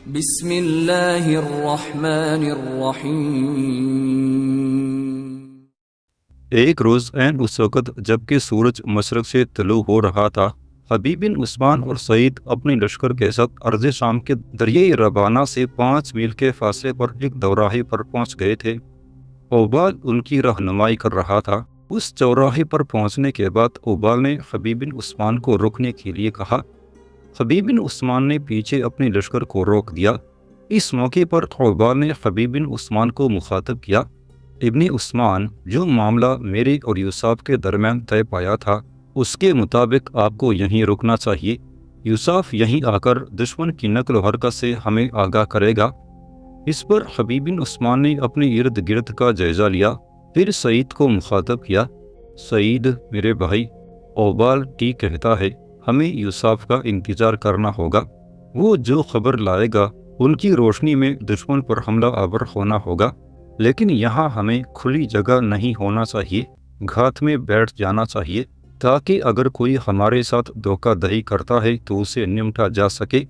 بسم اللہ الرحمن الرحیم۔ ایک روز عین اس وقت جب کہ سورج مشرق سے طلوع ہو رہا تھا، حبیب بن عثمان اور سعید اپنے لشکر کے ساتھ ارض شام کے دریائے ربانہ سے 5 میل کے فاصلے پر ایک دوراہے پر پہنچ گئے تھے۔ اوبال ان کی رہنمائی کر رہا تھا۔ اس چوراہے پر پہنچنے کے بعد اوبال نے حبیب بن عثمان کو روکنے کے لیے کہا۔ حبیب بن عثمان نے پیچھے اپنے لشکر کو روک دیا۔ اس موقع پر اوبال نے حبیب بن عثمان کو مخاطب کیا، ابن عثمان، جو معاملہ میرے اور یوسف کے درمیان طے پایا تھا اس کے مطابق آپ کو یہیں رکنا چاہیے۔ یوسف یہیں آ کر دشمن کی نقل و حرکت سے ہمیں آگاہ کرے گا۔ اس پر حبیب بن عثمان نے اپنے ارد گرد کا جائزہ لیا، پھر سعید کو مخاطب کیا، سعید میرے بھائی، اوبال ٹھیک کہتا ہے، ہمیں یوسف کا انتظار کرنا ہوگا۔ وہ جو خبر لائے گا ان کی روشنی میں دشمن پر حملہ آور ہونا ہوگا، لیکن یہاں ہمیں کھلی جگہ نہیں ہونا چاہیے، گھات میں بیٹھ جانا چاہیے تاکہ اگر کوئی ہمارے ساتھ دھوکہ دہی کرتا ہے تو اسے نمٹا جا سکے۔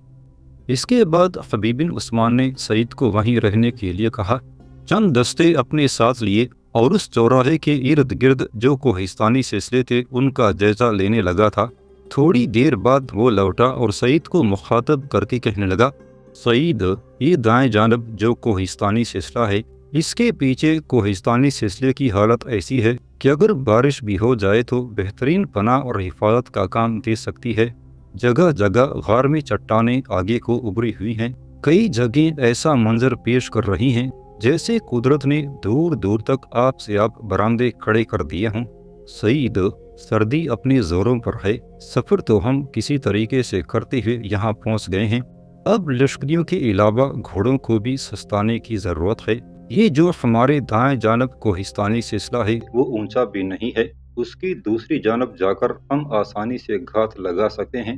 اس کے بعد حبیب بن عثمان نے سعید کو وہیں رہنے کے لیے کہا، چند دستے اپنے ساتھ لیے اور اس چوراہے کے ارد گرد جو کوہستانی سلسلے تھے ان کا جائزہ لینے لگا تھا۔ تھوڑی دیر بعد وہ لوٹا اور سعید کو مخاطب کر کے کہنے لگا، سعید، یہ دائیں جانب جو کوہستانی سلسلہ ہے، اس کے پیچھے کوہستانی سلسلے کی حالت ایسی ہے کہ اگر بارش بھی ہو جائے تو بہترین پناہ اور حفاظت کا کام دے سکتی ہے۔ جگہ جگہ غار میں چٹانیں آگے کو ابھری ہوئی ہیں، کئی جگہیں ایسا منظر پیش کر رہی ہیں جیسے قدرت نے دور دور تک آپ سے آپ براندے کھڑے کر دیے ہوں۔ سعید، سردی اپنے زوروں پر ہے، سفر تو ہم کسی طریقے سے کرتے ہوئے یہاں پہنچ گئے ہیں، اب لشکریوں کے علاوہ گھوڑوں کو بھی سستانے کی ضرورت ہے۔ یہ جو ہمارے دائیں جانب کوہستانی سلسلہ ہے وہ اونچا بھی نہیں ہے، اس کی دوسری جانب جا کر ہم آسانی سے گھات لگا سکتے ہیں،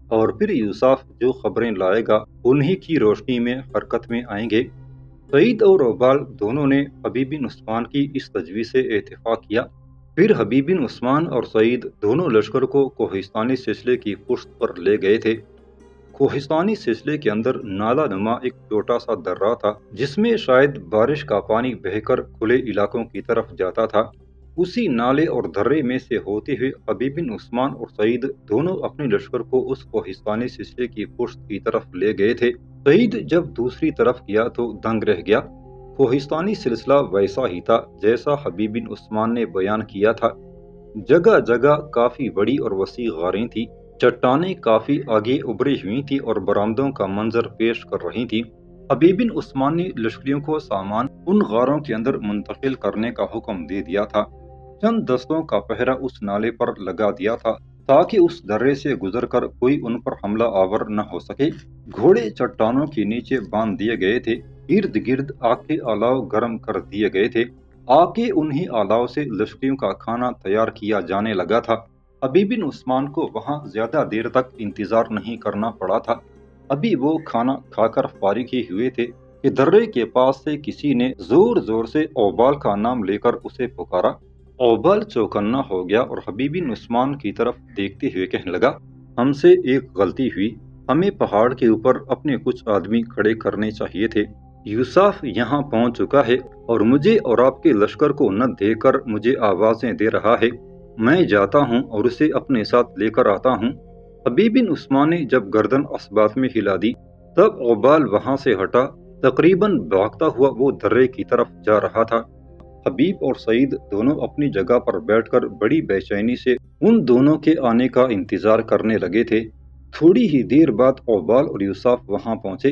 اور پھر یوسف جو خبریں لائے گا انہی کی روشنی میں حرکت میں آئیں گے۔ سعید اور اوبال دونوں نے حبیب بن عثمان کی اس تجویز سے اتفاق کیا۔ پھر حبیب بن عثمان اور سعید دونوں لشکر کو کوہستانی سلسلے کی پشت پر لے گئے تھے۔ کوہستانی سلسلے کے اندر نالا نما ایک چھوٹا سا درہ تھا جس میں شاید بارش کا پانی بہہ کر کھلے علاقوں کی طرف جاتا تھا۔ اسی نالے اور درے میں سے ہوتے ہوئے حبیب بن عثمان اور سعید دونوں اپنے لشکر کو اس کوہستانی سلسلے کی پشت کی طرف لے گئے تھے۔ سعید جب دوسری طرف گیا تو دنگ رہ گیا۔ کوہستانی سلسلہ ویسا ہی تھا جیسا حبیب بن عثمان نے بیان کیا تھا۔ جگہ جگہ کافی بڑی اور وسیع غاریں تھیں، چٹانیں کافی آگے ابھری ہوئی تھی اور برآمدوں کا منظر پیش کر رہی تھی۔ حبیب بن عثمان نے لشکریوں کو سامان ان غاروں کے اندر منتقل کرنے کا حکم دے دیا تھا۔ چند دستوں کا پہرا اس نالے پر لگا دیا تھا تاکہ اس درے سے گزر کر کوئی ان پر حملہ آور نہ ہو سکے۔ گھوڑے چٹانوں کے نیچے باندھ دیے گئے تھے، ارد گرد آگ کے الاؤ گرم کر دیے گئے تھے۔ آگ کے انہی الاؤ سے لشکریوں کا کھانا تیار کیا جانے لگا تھا۔ حبیب بن عثمان کو وہاں زیادہ دیر تک انتظار نہیں کرنا پڑا تھا۔ ابھی وہ کھانا کھا کر فارغ ہی ہوئے تھے کہ درے کے پاس سے کسی نے زور زور سے اوبال کا نام لے کر اسے پکارا۔ اوبال چوکنا ہو گیا اور حبیب بن عثمان کی طرف دیکھتے ہوئے کہنے لگا، ہم سے ایک غلطی ہوئی، ہمیں پہاڑ کے اوپر اپنے کچھ آدمی کھڑے کرنے چاہیے تھے۔ یوسف یہاں پہنچ چکا ہے اور مجھے اور آپ کے لشکر کو نہ دیکھ کر مجھے آوازیں دے رہا ہے، میں جاتا ہوں اور اسے اپنے ساتھ لے کر آتا ہوں۔ حبیب بن عثمان نے جب گردن اسبات میں ہلا دی تب اوبال وہاں سے ہٹا، تقریباً بھاگتا ہوا وہ درے کی طرف جا رہا تھا۔ حبیب اور سعید دونوں اپنی جگہ پر بیٹھ کر بڑی بے چینی سے ان دونوں کے آنے کا انتظار کرنے لگے تھے۔ تھوڑی ہی دیر بعد اوبال اور یوسف وہاں پہنچے۔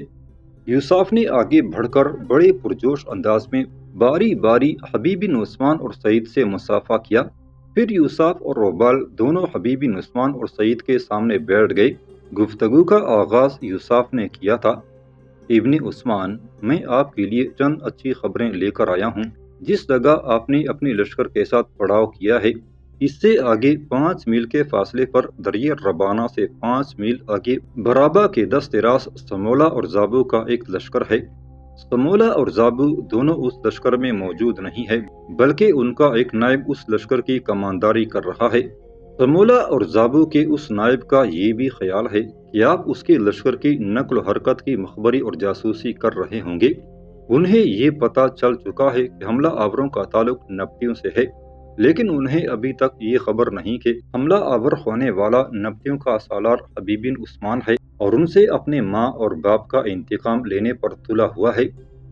یوسف نے آگے بڑھ کر بڑے پرجوش انداز میں باری باری حبیب بن عثمان اور سعید سے مصافحہ کیا۔ پھر یوسف اور اوبال دونوں حبیب بن عثمان اور سعید کے سامنے بیٹھ گئے۔ گفتگو کا آغاز یوسف نے کیا تھا، ابن عثمان، میں آپ کے لیے چند اچھی خبریں لے کر آیا ہوں۔ جس جگہ آپ نے اپنے لشکر کے ساتھ پڑاؤ کیا ہے اس سے آگے 5 میل کے فاصلے پر دریائے ربانہ سے 5 میل آگے برابا کے دست راست سمولا اور زابو کا ایک لشکر ہے۔ سمولا اور زابو دونوں اس لشکر میں موجود نہیں ہے، بلکہ ان کا ایک نائب اس لشکر کی کمانداری کر رہا ہے۔ سمولا اور زابو کے اس نائب کا یہ بھی خیال ہے کہ آپ اس کے لشکر کی نقل و حرکت کی مخبری اور جاسوسی کر رہے ہوں گے۔ انہیں یہ پتہ چل چکا ہے کہ حملہ آوروں کا تعلق نبطیوں سے ہے، لیکن انہیں ابھی تک یہ خبر نہیں کہ حملہ آور ہونے والا نبطیوں کا سالار حبیب بن عثمان ہے اور ان سے اپنے ماں اور باپ کا انتقام لینے پر تلا ہوا ہے۔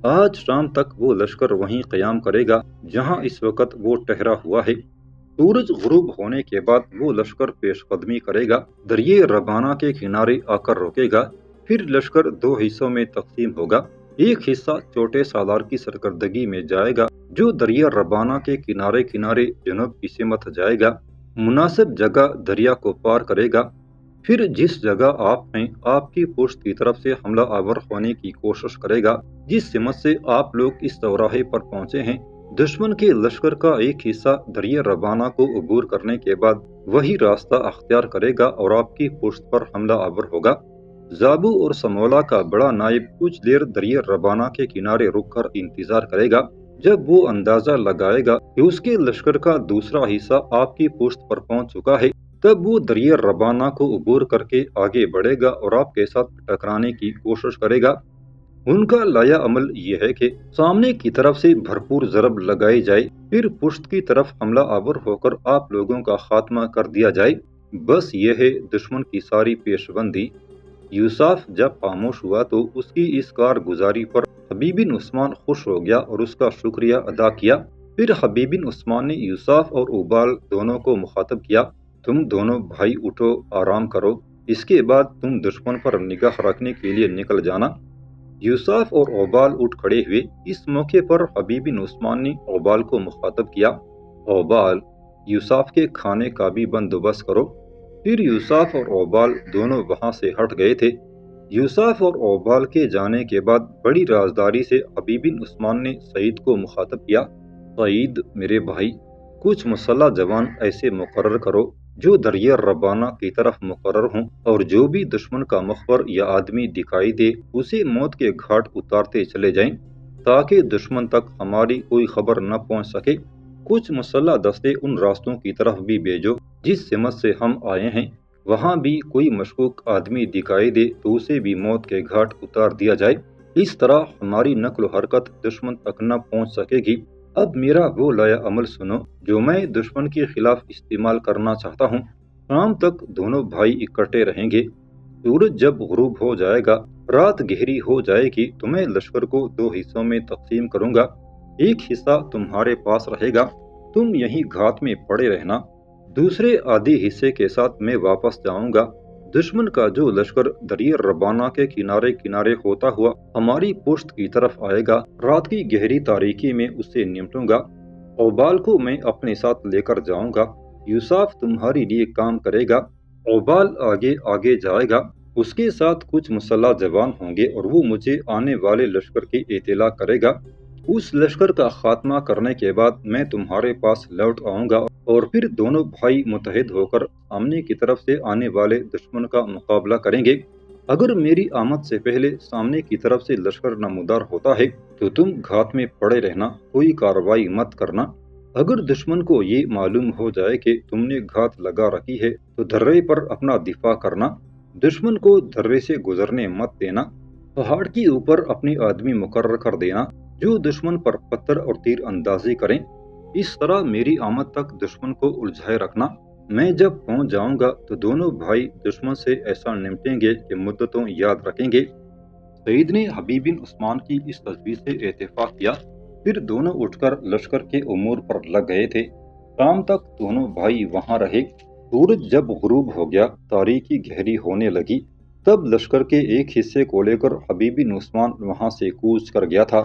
آج شام تک وہ لشکر وہیں قیام کرے گا جہاں اس وقت وہ ٹھہرا ہوا ہے۔ سورج غروب ہونے کے بعد وہ لشکر پیش قدمی کرے گا، دریائے ربانہ کے کنارے آ کر روکے گا۔ پھر لشکر دو حصوں میں تقسیم ہوگا۔ ایک حصہ چھوٹے سالار کی سرکردگی میں جائے گا جو دریا ربانہ کے کنارے کنارے جنوب کی سمت جائے گا، مناسب جگہ دریا کو پار کرے گا۔ پھر جس جگہ آپ ہیں آپ کی پشت کی طرف سے حملہ آور ہونے کی کوشش کرے گا، جس سمت سے آپ لوگ اس چوراہے پر پہنچے ہیں۔ دشمن کے لشکر کا ایک حصہ دریا ربانہ کو عبور کرنے کے بعد وہی راستہ اختیار کرے گا اور آپ کی پشت پر حملہ آور ہوگا۔ زابو اور سمولا کا بڑا نائب کچھ دیر دریا ربانہ کے کنارے رک کر انتظار کرے گا۔ جب وہ اندازہ لگائے گا کہ اس کے لشکر کا دوسرا حصہ آپ کی پشت پر پہنچ چکا ہے، تب وہ دریا ربانہ کو عبور کر کے آگے بڑھے گا اور آپ کے ساتھ ٹکرانے کی کوشش کرے گا۔ ان کا لایا عمل یہ ہے کہ سامنے کی طرف سے بھرپور ضرب لگائی جائے، پھر پشت کی طرف حملہ آور ہو کر آپ لوگوں کا خاتمہ کر دیا جائے۔ بس یہ ہے دشمن کی ساری پیش بندی۔ یوسف جب خاموش ہوا تو اس کی اس کارگزاری پر حبیب بن عثمان خوش ہو گیا اور اس کا شکریہ ادا کیا۔ پھر حبیب بن عثمان نے یوسف اور اوبال دونوں کو مخاطب کیا، تم دونوں بھائی اٹھو، آرام کرو، اس کے بعد تم دشمن پر نگاہ رکھنے کے لیے نکل جانا۔ یوسف اور اوبال اٹھ کھڑے ہوئے۔ اس موقع پر حبیب بن عثمان نے اوبال کو مخاطب کیا، اوبال، یوسف کے کھانے کا بھی بندوبست کرو۔ پھر یوسف اور اوبال دونوں وہاں سے ہٹ گئے تھے۔ یوسف اور اوبال کے جانے کے بعد بڑی رازداری سے حبیب بن عثمان نے سعید کو مخاطب کیا، سعید میرے بھائی، کچھ مسلح جوان ایسے مقرر کرو جو دریا ربانہ کی طرف مقرر ہوں، اور جو بھی دشمن کا مخبر یا آدمی دکھائی دے اسے موت کے گھاٹ اتارتے چلے جائیں تاکہ دشمن تک ہماری کوئی خبر نہ پہنچ سکے۔ کچھ مسلح دستے ان راستوں کی طرف بھی بھیجو جس سمت سے ہم آئے ہیں، وہاں بھی کوئی مشکوک آدمی دکھائی دے تو اسے بھی موت کے گھاٹ اتار دیا جائے۔ اس طرح ہماری نقل و حرکت دشمن تک نہ پہنچ سکے گی۔ اب میرا وہ لایا عمل سنو جو میں دشمن کے خلاف استعمال کرنا چاہتا ہوں۔ شام تک دونوں بھائی اکٹھے رہیں گے۔ سورج جب غروب ہو جائے گا، رات گہری ہو جائے گی تو میں لشکر کو دو حصوں میں تقسیم کروں گا۔ ایک حصہ تمہارے پاس رہے گا، تم یہیں گھات میں پڑے رہنا۔ دوسرے آدھی حصے کے ساتھ میں واپس جاؤں گا۔ دشمن کا جو لشکر دریا ربانہ کے کنارے کنارے ہوتا ہوا ہماری پشت کی طرف آئے گا، رات کی گہری تاریکی میں اس سے نمٹوں گا۔ اوبال کو میں اپنے ساتھ لے کر جاؤں گا، یوسف تمہارے لیے کام کرے گا۔ اوبال آگے آگے جائے گا، اس کے ساتھ کچھ مسلح جوان ہوں گے اور وہ مجھے آنے والے لشکر کی اطلاع کرے گا۔ اس لشکر کا خاتمہ کرنے کے بعد میں تمہارے پاس لوٹ آؤں گا اور پھر دونوں بھائی متحد ہو کر سامنے کی طرف سے آنے والے دشمن کا مقابلہ کریں گے۔ اگر میری آمد سے پہلے سامنے کی طرف سے لشکر نمودار ہوتا ہے تو تم گھات میں پڑے رہنا، کوئی کارروائی مت کرنا۔ اگر دشمن کو یہ معلوم ہو جائے کہ تم نے گھات لگا رکھی ہے تو درے پر اپنا دفاع کرنا، دشمن کو درے سے گزرنے مت دینا۔ پہاڑ کے اوپر اپنے آدمی مقرر کر دینا جو دشمن پر پتھر اور تیر اندازی کریں۔ اس طرح میری آمد تک دشمن کو الجھائے رکھنا۔ میں جب پہنچ جاؤں گا تو دونوں بھائی دشمن سے ایسا نمٹیں گے کہ مدتوں یاد رکھیں گے۔ سعید نے حبیب بن عثمان کی اس تجویز سے اتفاق کیا۔ پھر دونوں اٹھ کر لشکر کے امور پر لگ گئے تھے۔ شام تک دونوں بھائی وہاں رہے۔ سورج جب غروب ہو گیا، تاریکی گہری ہونے لگی، تب لشکر کے ایک حصے کو لے کر حبیب بن عثمان وہاں سے کوچ کر گیا تھا۔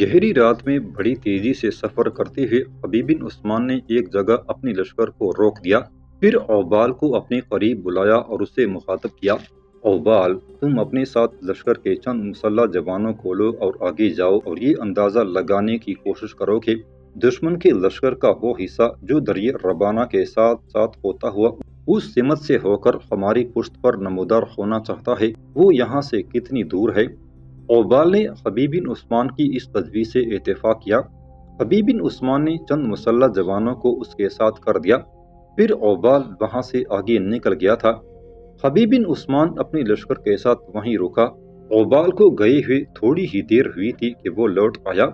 گہری رات میں بڑی تیزی سے سفر کرتے ہوئے حبیب بن عثمان نے ایک جگہ اپنی لشکر کو روک دیا۔ پھر اوبال کو اپنے قریب بلایا اور اس سے مخاطب کیا، اوبال، تم اپنے ساتھ لشکر کے چند مسلح جوانوں کو لو اور آگے جاؤ اور یہ اندازہ لگانے کی کوشش کرو کہ دشمن کے لشکر کا وہ حصہ جو دریا ربانہ کے ساتھ ساتھ ہوتا ہوا اس سمت سے ہو کر ہماری پشت پر نمودار ہونا چاہتا ہے، وہ یہاں سے کتنی دور ہے۔ اوبال نے حبیب بن عثمان کی اس تجویز سے اتفاق کیا۔ حبیب بن عثمان نے چند مسلح جوانوں کو اس کے ساتھ کر دیا۔ پھر اوبال وہاں سے آگے نکل گیا تھا۔ حبیب بن عثمان اپنے لشکر کے ساتھ وہیں رکا۔ اوبال کو گئے ہوئے تھوڑی ہی دیر ہوئی تھی کہ وہ لوٹ آیا۔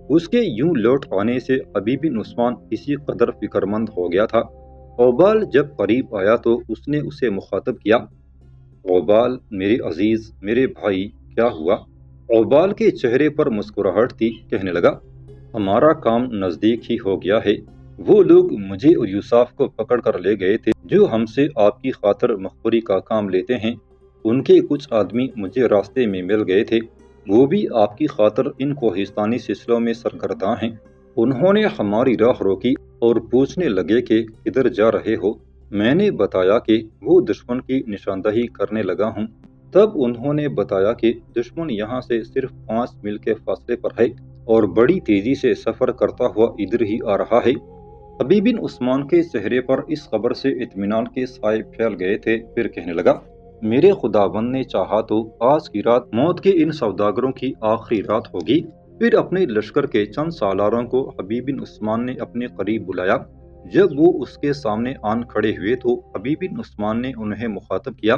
اس کے یوں لوٹ آنے سے حبیب بن عثمان اسی قدر فکر مند ہو گیا تھا۔ اوبال جب قریب آیا تو اس نے اسے مخاطب کیا، اوبال میرے عزیز، میرے بھائی، کیا ہوا؟ اوبال کے چہرے پر مسکراہٹ تھی، کہنے لگا، ہمارا کام نزدیک ہی ہو گیا ہے۔ وہ لوگ مجھے اور یوسف کو پکڑ کر لے گئے تھے جو ہم سے آپ کی خاطر مخبری کا کام لیتے ہیں۔ ان کے کچھ آدمی مجھے راستے میں مل گئے تھے، وہ بھی آپ کی خاطر ان کوہستانی سلسلوں میں سرگرداں ہیں۔ انہوں نے ہماری راہ روکی اور پوچھنے لگے کہ کدھر جا رہے ہو؟ میں نے بتایا کہ وہ دشمن کی نشاندہی کرنے لگا ہوں۔ تب انہوں نے بتایا کہ دشمن یہاں سے صرف 5 میل کے فاصلے پر ہے اور بڑی تیزی سے سفر کرتا ہوا ادھر ہی آ رہا ہے۔ حبیب بن عثمان کے چہرے پر اس خبر سے اطمینان کے سائے پھیل گئے تھے، پھر کہنے لگا، میرے خداوند نے چاہا تو آج کی رات موت کے ان سوداگروں کی آخری رات ہوگی۔ پھر اپنے لشکر کے چند سالاروں کو حبیب بن عثمان نے اپنے قریب بلایا۔ جب وہ اس کے سامنے آن کھڑے ہوئے تو حبیب بن عثمان نے انہیں مخاطب کیا،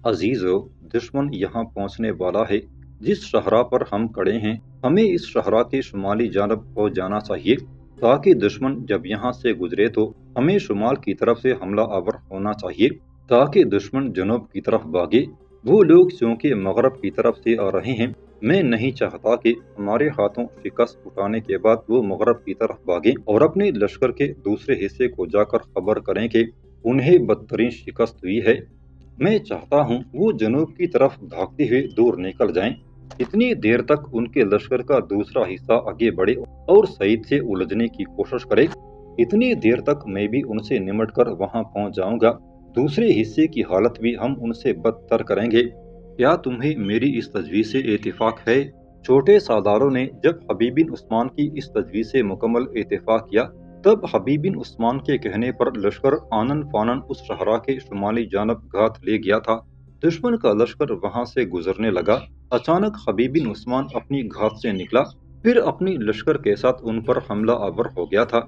عزیزو، دشمن یہاں پہنچنے والا ہے۔ جس شہرہ پر ہم کھڑے ہیں، ہمیں اس شہرہ کے شمالی جانب پہنچ جانا چاہیے تاکہ دشمن جب یہاں سے گزرے تو ہمیں شمال کی طرف سے حملہ آور ہونا چاہیے تاکہ دشمن جنوب کی طرف بھاگے۔ وہ لوگ چونکہ مغرب کی طرف سے آ رہے ہیں، میں نہیں چاہتا کہ ہمارے ہاتھوں شکست اٹھانے کے بعد وہ مغرب کی طرف بھاگیں اور اپنے لشکر کے دوسرے حصے کو جا کر خبر کریں کہ انہیں بدترین شکست ہوئی ہے۔ میں چاہتا ہوں وہ جنوب کی طرف بھاگتے ہوئے دور نکل جائیں۔ اتنی دیر تک ان کے لشکر کا دوسرا حصہ آگے بڑھے اور سعید سے الجھنے کی کوشش کرے، اتنی دیر تک میں بھی ان سے نمٹ کر وہاں پہنچ جاؤں گا۔ دوسرے حصے کی حالت بھی ہم ان سے بدتر کریں گے۔ کیا تمہیں میری اس تجویز سے اتفاق ہے؟ چھوٹے سرداروں نے جب حبیب بن عثمان کی اس تجویز سے مکمل اتفاق کیا، تب حبیب بن عثمان کے کہنے پر لشکر آنن فانن اس صحرا کے شمالی جانب گھات لے گیا تھا۔ دشمن کا لشکر وہاں سے گزرنے لگا۔ اچانک حبیب بن عثمان اپنی گھات سے نکلا، پھر اپنی لشکر کے ساتھ ان پر حملہ آور ہو گیا تھا۔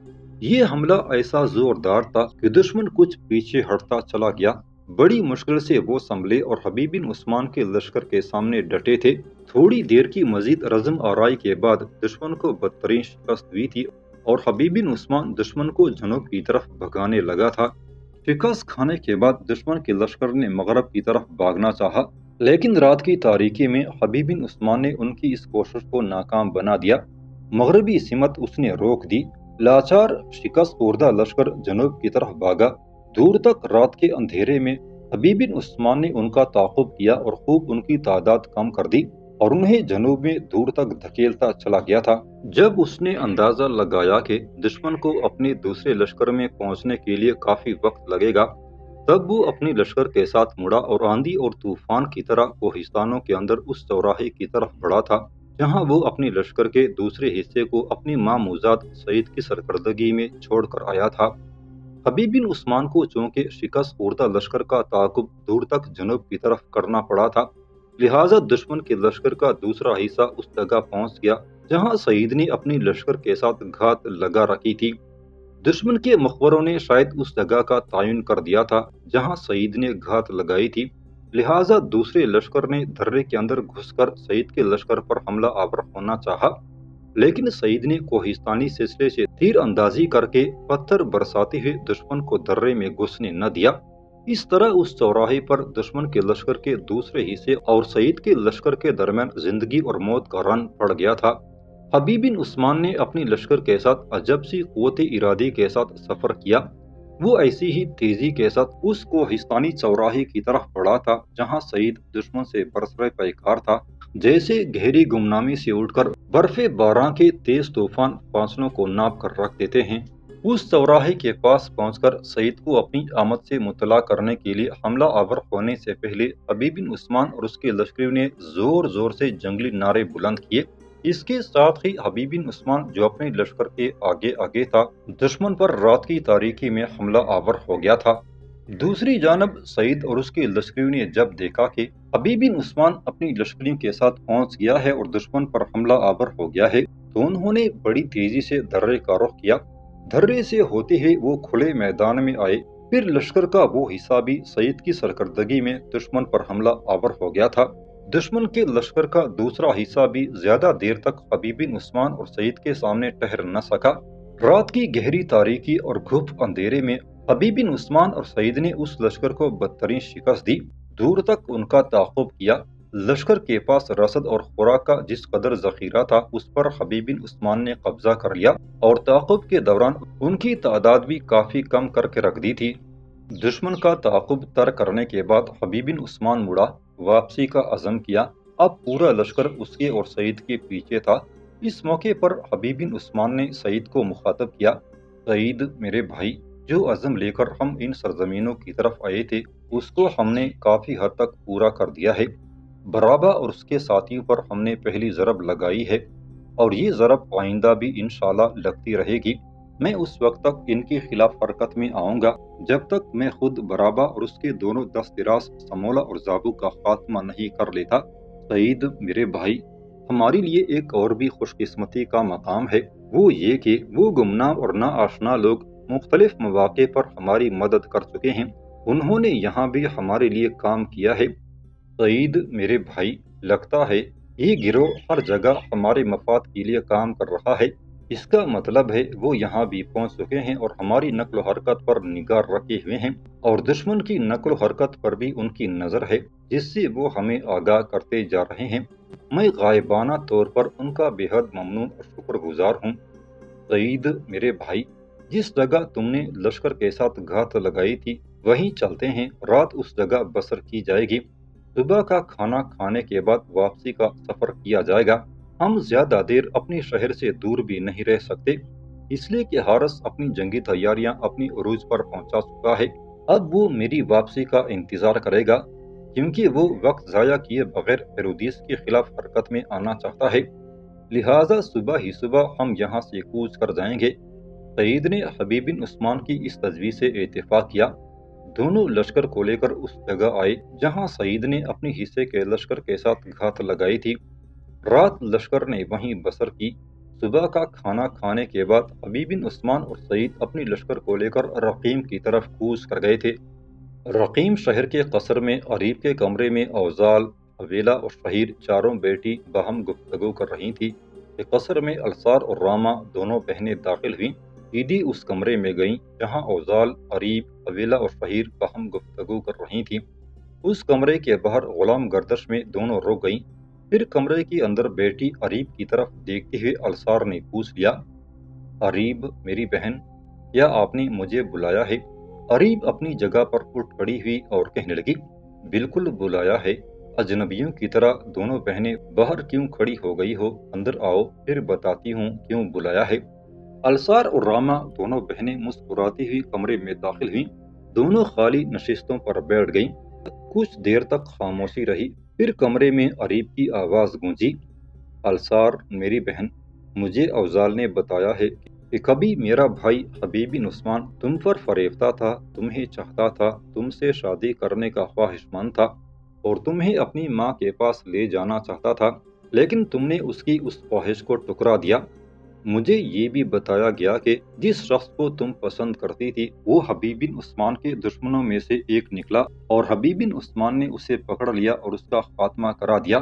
یہ حملہ ایسا زوردار تھا کہ دشمن کچھ پیچھے ہٹتا چلا گیا۔ بڑی مشکل سے وہ سنبھلے اور حبیب بن عثمان کے لشکر کے سامنے ڈٹے تھے۔ تھوڑی دیر کی مزید رزم آرائی کے بعد دشمن کو بدترین شکست ہوئی تھی اور حبیب بن عثمان دشمن کو جنوب کی طرف بھگانے لگا تھا۔ شکست کھانے کے بعد دشمن کے لشکر نے مغرب کی طرف بھاگنا چاہا، لیکن رات کی تاریکی میں حبیب بن عثمان نے ان کی اس کوشش کو ناکام بنا دیا۔ مغربی سمت اس نے روک دی۔ لاچار شکست خوردہ لشکر جنوب کی طرف بھاگا۔ دور تک رات کے اندھیرے میں حبیب بن عثمان نے ان کا تعاقب کیا اور خوب ان کی تعداد کم کر دی اور انہیں جنوب میں دور تک دھکیلتا چلا گیا تھا۔ جب اس نے اندازہ لگایا کہ دشمن کو اپنے دوسرے لشکر میں پہنچنے کے لیے کافی وقت لگے گا، تب وہ اپنے لشکر کے ساتھ مڑا اور آندھی اور طوفان کی طرح کوہستانوں کے اندر اس چوراہے کی طرف بڑھا تھا جہاں وہ اپنے لشکر کے دوسرے حصے کو اپنی ماموزاد سعید کی سرکردگی میں چھوڑ کر آیا تھا۔ حبیب بن عثمان کو چونکہ شکست خوردہ لشکر کا تعاقب دور تک جنوب کی طرف کرنا پڑا تھا، لہٰذا دشمن کے لشکر کا دوسرا حصہ اس جگہ پہنچ گیا جہاں سعید نے اپنی لشکر کے ساتھ گھات لگا رکھی تھی۔ دشمن کے مخبروں نے شاید اس جگہ کا تعین کر دیا تھا جہاں سعید نے گھات لگائی تھی، لہٰذا دوسرے لشکر نے درے کے اندر گھس کر سعید کے لشکر پر حملہ آور ہونا چاہا، لیکن سعید نے کوہستانی سلسلے سے تیر اندازی کر کے پتھر برساتے ہوئے دشمن کو درے میں گھسنے نہ دیا۔ اس طرح اس چوراہے پر دشمن کے لشکر کے دوسرے حصے اور سعید کے لشکر کے درمیان زندگی اور موت کا رن پڑ گیا تھا۔ حبیب بن عثمان نے اپنی لشکر کے ساتھ عجب سی قوت ارادی کے ساتھ سفر کیا۔ وہ ایسی ہی تیزی کے ساتھ اس کوہستانی چوراہے کی طرف بڑھا تھا جہاں سعید دشمن سے برسر پیکار تھا، جیسے گہری گمنامی سے اٹھ کر برف باران کے تیز طوفان فاصلوں کو ناپ کر رکھ دیتے ہیں۔ اس چوراہے کے پاس پہنچ کر سعید کو اپنی آمد سے مطلع کرنے کے لیے حملہ آور ہونے سے پہلے حبیب بن عثمان اور اس کے لشکریوں نے زور زور سے جنگلی نعرے بلند کیے۔ اس کے ساتھ ہی حبیب بن عثمان جو اپنے لشکر کے آگے آگے تھا، دشمن پر رات کی تاریکی میں حملہ آور ہو گیا تھا۔ دوسری جانب سعید اور اس کے لشکریوں نے جب دیکھا کہ حبیب بن عثمان اپنی لشکریوں کے ساتھ پہنچ گیا ہے اور دشمن پر حملہ آور ہو گیا ہے، تو انہوں نے بڑی تیزی سے درے کا رخ کیا۔ دھرے سے ہوتے ہی وہ کھلے میدان میں آئے۔ پھر لشکر کا وہ حصہ بھی سعید کی سرکردگی میں دشمن پر حملہ آور ہو گیا تھا۔ دشمن کے لشکر کا دوسرا حصہ بھی زیادہ دیر تک حبیب بن عثمان اور سعید کے سامنے ٹھہر نہ سکا۔ رات کی گہری تاریکی اور گھپ اندھیرے میں حبیب بن عثمان اور سعید نے اس لشکر کو بدترین شکست دی۔ دور تک ان کا تعاقب کیا۔ لشکر کے پاس رسد اور خوراک کا جس قدر ذخیرہ تھا اس پر حبیب بن عثمان نے قبضہ کر لیا، اور تعاقب کے دوران ان کی تعداد بھی کافی کم کر کے رکھ دی تھی۔ دشمن کا تعاقب ترک کرنے کے بعد حبیب بن عثمان مڑا، واپسی کا عزم کیا۔ اب پورا لشکر اس کے اور سعید کے پیچھے تھا۔ اس موقع پر حبیب بن عثمان نے سعید کو مخاطب کیا، سعید میرے بھائی، جو عزم لے کر ہم ان سرزمینوں کی طرف آئے تھے اس کو ہم نے کافی حد تک پورا کر دیا ہے۔ برابا اور اس کے ساتھیوں پر ہم نے پہلی ضرب لگائی ہے، اور یہ ضرب آئندہ بھی انشاءاللہ لگتی رہے گی۔ میں اس وقت تک ان کے خلاف حرکت میں آؤں گا جب تک میں خود برابا اور اس کے دونوں دست دراز سمولہ اور زابو کا خاتمہ نہیں کر لیتا۔ سعید میرے بھائی، ہمارے لیے ایک اور بھی خوش قسمتی کا مقام ہے، وہ یہ کہ وہ گمنام اور ناآشنا لوگ مختلف مواقع پر ہماری مدد کر چکے ہیں۔ انہوں نے یہاں بھی ہمارے لیے کام کیا ہے۔ سعید میرے بھائی، لگتا ہے یہ گروہ ہر جگہ ہمارے مفاد کے لیے کام کر رہا ہے۔ اس کا مطلب ہے وہ یہاں بھی پہنچ چکے ہیں اور ہماری نقل و حرکت پر نگاہ رکھے ہوئے ہیں، اور دشمن کی نقل و حرکت پر بھی ان کی نظر ہے، جس سے وہ ہمیں آگاہ کرتے جا رہے ہیں۔ میں غائبانہ طور پر ان کا بے حد ممنون اور شکر گزار ہوں۔ سعید میرے بھائی، جس جگہ تم نے لشکر کے ساتھ گھات لگائی تھی وہیں چلتے ہیں، رات اس جگہ بسر کی جائے گی۔ صبح کا کھانا کھانے کے بعد واپسی کا سفر کیا جائے گا۔ ہم زیادہ دیر اپنے شہر سے دور بھی نہیں رہ سکتے، اس لیے کہ حارث اپنی جنگی تیاریاں اپنی عروج پر پہنچا چکا ہے۔ اب وہ میری واپسی کا انتظار کرے گا، کیونکہ وہ وقت ضائع کیے بغیر ہیرودیس کے خلاف حرکت میں آنا چاہتا ہے۔ لہٰذا صبح ہی صبح ہم یہاں سے کوچ کر جائیں گے۔ سعید نے حبیب بن عثمان کی اس تجویز سے اتفاق کیا۔ دونوں لشکر کو لے کر اس جگہ آئے جہاں سعید نے اپنے حصے کے لشکر کے ساتھ گھات لگائی تھی۔ رات لشکر نے وہیں بسر کی۔ صبح کا کھانا کھانے کے بعد حبیب بن عثمان اور سعید اپنی لشکر کو لے کر رقیم کی طرف کوچ کر گئے تھے۔ رقیم شہر کے قصر میں عریب کے کمرے میں اوزال، حویلہ اور شہیر چاروں بیٹی باہم گفتگو کر رہی تھی کہ قصر میں الصار اور رامہ دونوں بہنیں داخل ہوئیں۔ عیدی اس کمرے میں گئیں جہاں اوزال، عریب، حویلہ اور شہیر باہم گفتگو کر رہی تھیں۔ اس کمرے کے باہر غلام گردش میں دونوں رک گئیں۔ پھر کمرے کے اندر بیٹی عریب کی طرف دیکھتے ہوئے الصار نے پوچھ لیا، عریب میری بہن، کیا آپ نے مجھے بلایا ہے؟ عریب اپنی جگہ پر اٹھ کھڑی ہوئی اور کہنے لگی، بالکل بلایا ہے، اجنبیوں کی طرح دونوں بہنیں باہر کیوں کھڑی ہو گئی ہو؟ اندر آؤ، پھر بتاتی ہوں کیوں بلایا ہے۔ الصار اور رامہ دونوں بہنیں مسکراتی ہوئی کمرے میں داخل ہوئیں۔ دونوں خالی نشستوں پر بیٹھ گئیں۔ کچھ دیر تک خاموشی رہی، پھر کمرے میں عریب کی آواز گونجی، الصار میری بہن، مجھے اوزال نے بتایا ہے کہ کبھی میرا بھائی حبیب بن عثمان تم پر فریفتہ تھا، تمہیں چاہتا تھا، تم سے شادی کرنے کا خواہش مند تھا اور تمہیں اپنی ماں کے پاس لے جانا چاہتا تھا، لیکن تم نے اس کی اس خواہش کو ٹکرا دیا۔ مجھے یہ بھی بتایا گیا کہ جس شخص کو تم پسند کرتی تھی وہ حبیب بن عثمان کے دشمنوں میں سے ایک نکلا، اور حبیب بن عثمان نے اسے پکڑ لیا اور اس کا خاتمہ کرا دیا۔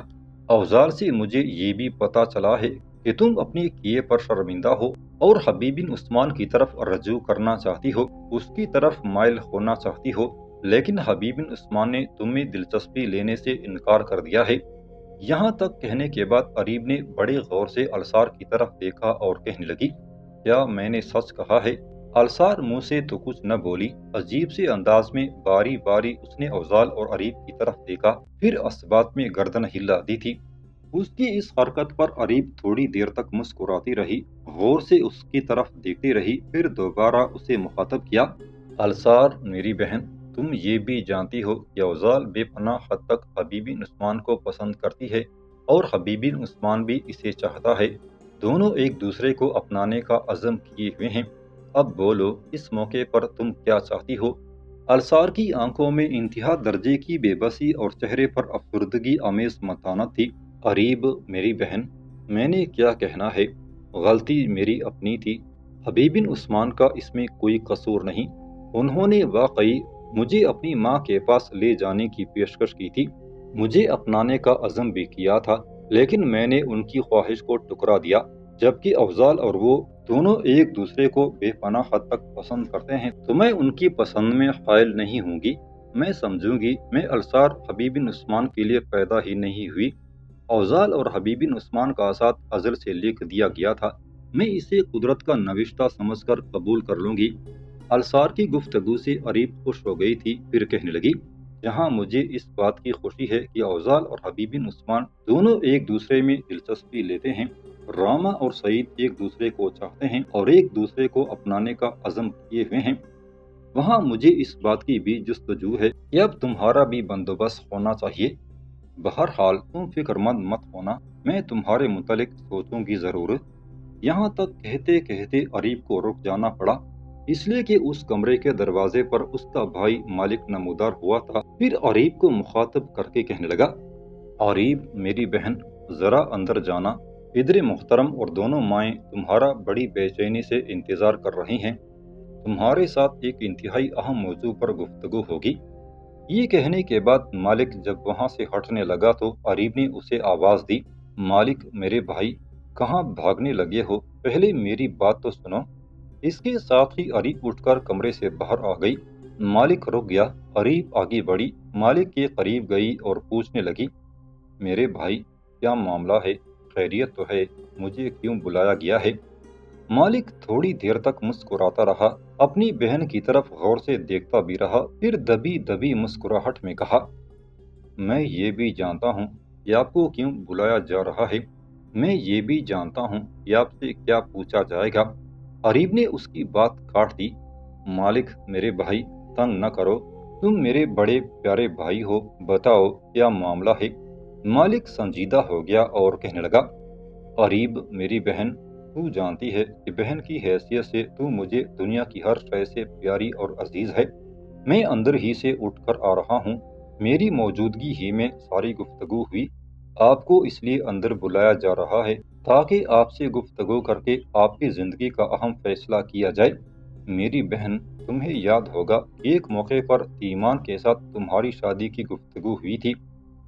اوزال سے مجھے یہ بھی پتا چلا ہے کہ تم اپنے کیے پر شرمندہ ہو اور حبیب بن عثمان کی طرف رجوع کرنا چاہتی ہو، اس کی طرف مائل ہونا چاہتی ہو، لیکن حبیب بن عثمان نے تم میں دلچسپی لینے سے انکار کر دیا ہے۔ یہاں تک کہنے کے بعد عریب نے بڑے غور سے الصار کی طرف دیکھا اور کہنے لگی، کیا میں نے سچ کہا ہے؟ الصار منہ سے تو کچھ نہ بولی، عجیب سے انداز میں باری باری اس نے اوزال اور عریب کی طرف دیکھا، پھر اسبات میں گردن ہلا دی تھی۔ اس کی اس حرکت پر عریب تھوڑی دیر تک مسکراتی رہی، غور سے اس کی طرف دیکھتی رہی، پھر دوبارہ اسے مخاطب کیا، الصار میری بہن، تم یہ بھی جانتی ہو کہ اوزال بے پناہ حد تک حبیب بن عثمان کو پسند کرتی ہے اور حبیب بن عثمان بھی اسے چاہتا ہے۔ دونوں ایک دوسرے کو اپنانے کا عزم کیے ہوئے ہیں۔ اب بولو، اس موقع پر تم کیا چاہتی ہو؟ الصار کی آنکھوں میں انتہا درجے کی بے بسی اور چہرے پر افسردگی آمیز متانت تھی۔ عریب میری بہن، میں نے کیا کہنا ہے، غلطی میری اپنی تھی، حبیب بن عثمان کا اس میں کوئی قصور نہیں، انہوں نے واقعی مجھے اپنی ماں کے پاس لے جانے کی پیشکش کی تھی، مجھے اپنانے کا عزم بھی کیا تھا، لیکن میں نے ان کی خواہش کو ٹکرا دیا۔ جبکہ افضال اور وہ دونوں ایک دوسرے کو بے پناہ حد تک پسند کرتے ہیں تو میں ان کی پسند میں قائل نہیں ہوں گی، میں سمجھوں گی میں الصار حبیب بن عثمان کے لیے پیدا ہی نہیں ہوئی۔ افضال اور حبیب بن عثمان کا ساتھ ازل سے لکھ دیا گیا تھا، میں اسے قدرت کا نوشتہ سمجھ کر قبول کر لوں گی۔ الصار کی گفتگو سے عریب خوش ہو گئی تھی، پھر کہنے لگی، جہاں مجھے اس بات کی خوشی ہے کہ افضال اور حبیب بن عثمان دونوں ایک دوسرے میں دلچسپی لیتے ہیں، راما اور سعید ایک دوسرے کو چاہتے ہیں اور ایک دوسرے کو اپنانے کا عزم کیے ہوئے ہیں، وہاں مجھے اس بات کی بھی جستجو ہے کہ اب تمہارا بھی بندوبست ہونا چاہیے۔ بہرحال تم فکر مند مت ہونا، میں تمہارے متعلق سوچوں گی ضرور۔ یہاں تک کہتے کہتے عریب کو رک جانا پڑا، اس لیے کہ اس کمرے کے دروازے پر اس کا بھائی مالک نمودار ہوا تھا۔ پھر عریب کو مخاطب کر کے کہنے لگا، عریب میری بہن، ذرا اندر جانا، پدر محترم اور دونوں مائیں تمہارا بڑی بے چینی سے انتظار کر رہی ہیں، تمہارے ساتھ ایک انتہائی اہم موضوع پر گفتگو ہوگی۔ یہ کہنے کے بعد مالک جب وہاں سے ہٹنے لگا تو عریب نے اسے آواز دی، مالک میرے بھائی، کہاں بھاگنے لگے ہو، پہلے میری بات تو سنو۔ اس کے ساتھ ہی عریب اٹھ کر کمرے سے باہر آ گئی۔ مالک رک گیا، عریب آگے بڑھی، مالک کے قریب گئی اور پوچھنے لگی، میرے بھائی کیا معاملہ ہے، خیریت تو ہے، مجھے کیوں بلایا گیا ہے؟ مالک تھوڑی دیر تک مسکراتا رہا، اپنی بہن کی طرف غور سے دیکھتا بھی رہا، پھر دبی دبی مسکراہٹ میں کہا، میں یہ بھی جانتا ہوں کہ آپ کو کیوں بلایا جا رہا ہے، میں یہ بھی جانتا ہوں کہ آپ سے کیا پوچھا جائے گا۔ عریب نے اس کی بات کاٹ دی، مالک میرے بھائی تنگ نہ کرو، تم میرے بڑے پیارے بھائی ہو، بتاؤ کیا معاملہ ہے۔ مالک سنجیدہ ہو گیا اور کہنے لگا، عریب میری بہن، تو جانتی ہے کہ بہن کی حیثیت سے تو مجھے دنیا کی ہر شے سے پیاری اور عزیز ہے، میں اندر ہی سے اٹھ کر آ رہا ہوں، میری موجودگی ہی میں ساری گفتگو ہوئی، آپ کو اس لیے اندر بلایا جا رہا ہے تاکہ آپ سے گفتگو کر کے آپ کی زندگی کا اہم فیصلہ کیا جائے۔ میری بہن، تمہیں یاد ہوگا کہ ایک موقع پر ایمان کے ساتھ تمہاری شادی کی گفتگو ہوئی تھی،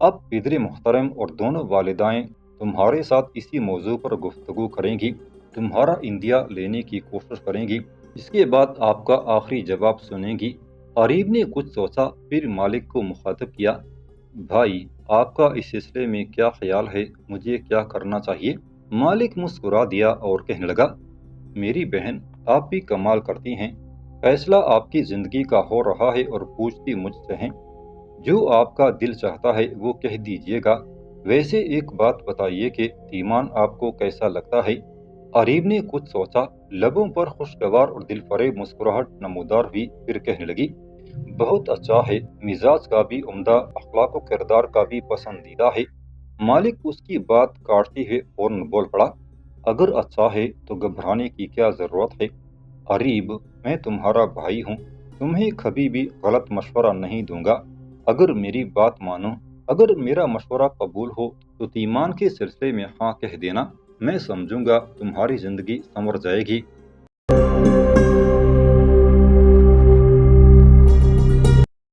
اب پدر محترم اور دونوں والدائیں تمہارے ساتھ اسی موضوع پر گفتگو کریں گی، تمہارا اندیا لینے کی کوشش کریں گی، اس کے بعد آپ کا آخری جواب سنیں گی۔ عریب نے کچھ سوچا، پھر مالک کو مخاطب کیا، بھائی آپ کا اس سلسلے میں کیا خیال ہے، مجھے کیا کرنا چاہیے؟ مالک مسکرا دیا اور کہنے لگا، میری بہن آپ بھی کمال کرتی ہیں، فیصلہ آپ کی زندگی کا ہو رہا ہے اور پوچھتی مجھ سے ہیں، جو آپ کا دل چاہتا ہے وہ کہہ دیجیے گا، ویسے ایک بات بتائیے کہ ایمان آپ کو کیسا لگتا ہے؟ عریب نے کچھ سوچا، لبوں پر خوشگوار اور دل فریب مسکراہٹ نمودار ہوئی، پھر کہنے لگی، بہت اچھا ہے، مزاج کا بھی عمدہ، اخلاق و کردار کا بھی پسندیدہ ہے۔ مالک اس کی بات کاٹتے ہوئے فوراً بول پڑا، اگر اچھا ہے تو گھبرانے کی کیا ضرورت ہے؟ عریب میں تمہارا بھائی ہوں، تمہیں کبھی بھی غلط مشورہ نہیں دوں گا، اگر میری بات مانو، اگر میرا مشورہ قبول ہو تو ایمان کے سلسلے میں ہاں کہہ دینا، میں سمجھوں گا تمہاری زندگی سنور جائے گی،